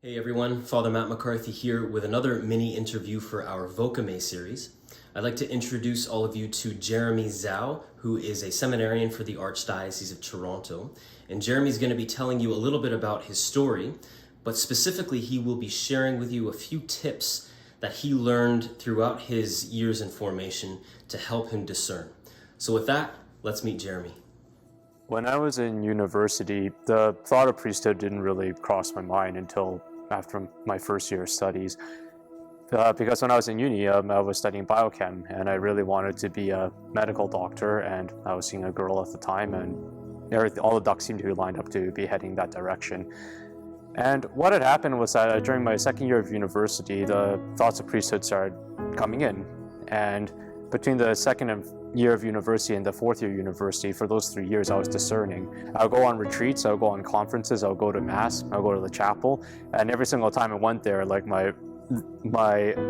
Hey everyone, Father Matt McCarthy here with another mini interview for our Voca May series. I'd like to introduce all of you to Jeremy Zhao, who is a seminarian for the Archdiocese of Toronto. And Jeremy's going to be telling you a little bit about his story, but specifically he will be sharing with you a few tips that he learned throughout his years in formation to help him discern. So with that, let's meet Jeremy. When I was in university, the thought of priesthood didn't really cross my mind until after my first year of studies. Because when I was in uni, I was studying biochem, and I really wanted to be a medical doctor, and I was seeing a girl at the time, and all the ducks seemed to be lined up to be heading that direction. And what had happened was that during my second year of university, the thoughts of priesthood started coming in. And between the second year of university and the fourth year of university, for those 3 years, I was discerning. I would go on retreats, I would go on conferences, I would go to mass, I would go to the chapel, and every single time I went there, like my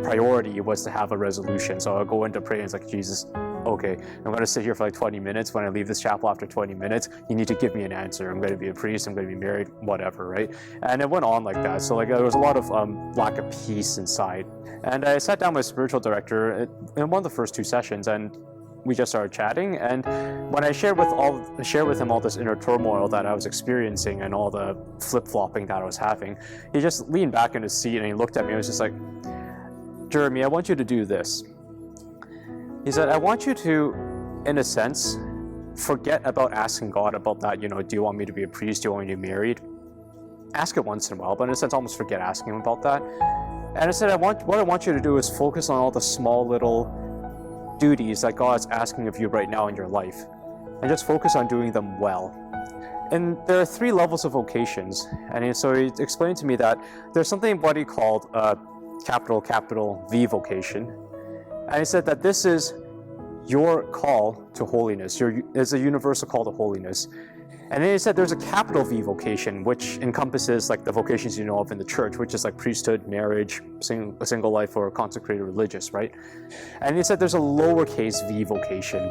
priority was to have a resolution. So I would go into prayer and it's like, Jesus, okay, I'm going to sit here for like 20 minutes. When I leave this chapel after 20 minutes, you need to give me an answer. I'm going to be a priest, I'm going to be married, whatever, right? And it went on like that. So like there was a lot of lack of peace inside. And I sat down with my spiritual director in one of the first two sessions, and we just started chatting. And when I shared with him all this inner turmoil that I was experiencing and all the flip-flopping that I was having, he just leaned back in his seat and he looked at me and was just like, Jeremy, I want you to do this. He said, I want you to, in a sense, forget about asking God about that, do you want me to be a priest? Do you want me to be married? Ask it once in a while, but in a sense, almost forget asking him about that. And I said, what I want you to do is focus on all the small little duties that God's asking of you right now in your life, and just focus on doing them well. And there are three levels of vocations. And so he explained to me that there's something what he called a capital V vocation. And he said that this is your call to holiness. It's a universal call to holiness. And then he said there's a capital V vocation, which encompasses like the vocations you know of in the church, which is like priesthood, marriage, a single life, or consecrated religious, right? And he said there's a lowercase v vocation.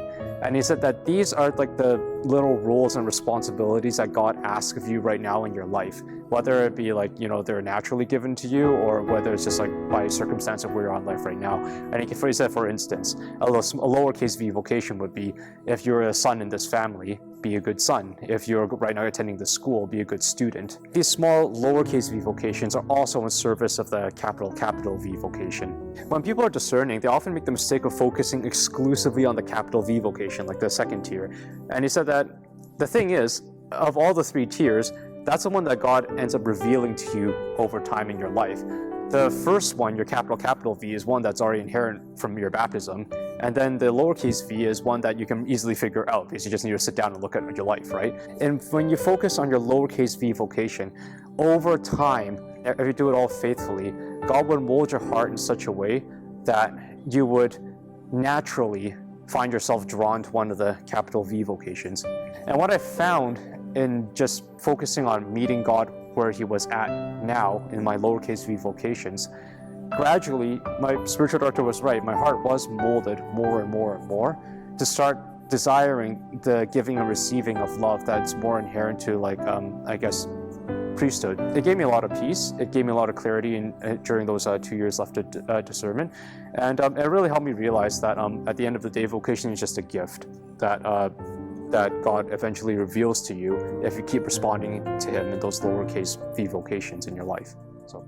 And he said that these are like the little roles and responsibilities that God asks of you right now in your life, whether it be like, they're naturally given to you, or whether it's just like by circumstance of where you're on life right now. And he said, for instance, a lowercase v vocation would be, if you're a son in this family, be a good son. If you're right now attending the school, be a good student. These small lowercase v vocations are also in service of the capital V vocation. When people are discerning, they often make the mistake of focusing exclusively on the capital V vocation, like the second tier. And he said that the thing is, of all the three tiers, that's the one that God ends up revealing to you over time in your life. The first one, your capital V, is one that's already inherent from your baptism. And then the lowercase v is one that you can easily figure out because you just need to sit down and look at your life, right? And when you focus on your lowercase v vocation, over time, if you do it all faithfully, God would mold your heart in such a way that you would naturally find yourself drawn to one of the capital V vocations. And what I found in just focusing on meeting God where he was at now in my lowercase v vocations, gradually, my spiritual director was right. My heart was molded more and more and more to start desiring the giving and receiving of love that's more inherent to, like, priesthood. It gave me a lot of peace. It gave me a lot of clarity during those 2 years left of discernment. And it really helped me realize that at the end of the day, vocation is just a gift that God eventually reveals to you if you keep responding to him in those lowercase v vocations in your life. So.